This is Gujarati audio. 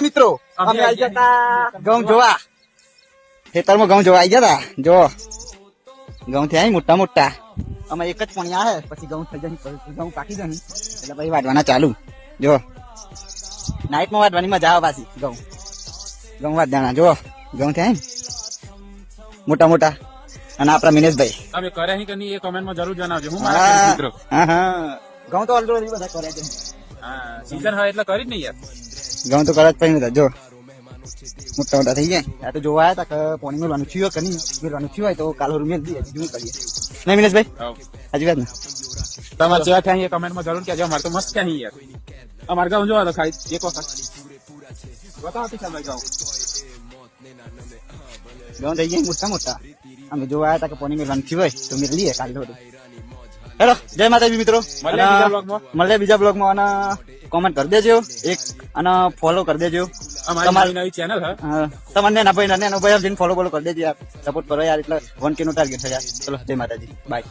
મિત્રો અમે આવી ગયા તા ઘઉં જોવા, ખેતરમાં ઘઉં જોવા આવી ગયા તા. જો ઘઉં થયા મોટા મોટા, અમે એક જ પોણી આવે પછી ઘઉં થઈ જાય, ઘઉં પાકી જાય એટલે પછી વાઢવાના ચાલુ. જો નાઈટમાં વાઢવાની મજા આવે પાછી. ઘઉં વાઢવાના જો ઘઉં થયા મોટા મોટા. અને આપડા મિનેશભાઈ તમે કર્યા હી કે નહીં એ કમેન્ટમાં જરૂર જણાવજો. હું હા મારા મિત્રો હા ઘઉં તો ઓલરેડી બધા કર્યા છે. હા સીઝન હોય એટલે કરી જ નહીં યાર. ઘઉં તો કરવા જ પડી નતા. જો મોટા મોટા થઈ ગયા. આ તો જોવા આવ્યા હતા કે પાણી મેળવાનું થયું કે નહીં, મેળવાનું થયું હોય તો કાલ રૂમ મેળ દઈએ, શું કરીએ નહીં મિનેશભાઈ? હજી વાત ને તમારે જેવા થયા એ કમેન્ટમાં જરૂર કહેજો. અમારે તો મસ્ત થયા હી યાર. અમારે ગાઉં જોવા તો ખાલી એક વખત બતાવો કિશનભાઈ ગાઉં. ઘઉં થઈ ગયા મોટા મોટા. અમે જોવા આવ્યા હતા કે પાણી મેળવાનું થયું હોય તો મેળ લઈએ કાલે થોડું. હેલો જય માતાજી મિત્રો, મળે બીજા બ્લોગમાં. અને કોમેન્ટ કરી દેજો એક, અને ફોલો કરી દેજો. અમારી નવી ચેનલ હે. તમારે ના ભાઈ ફોલો કરી દેજો યાર, સપોર્ટ કરો યાર. એટલે 1K નું ટાર્ગેટ છે યાર. ચલો જય માતાજી, બાય.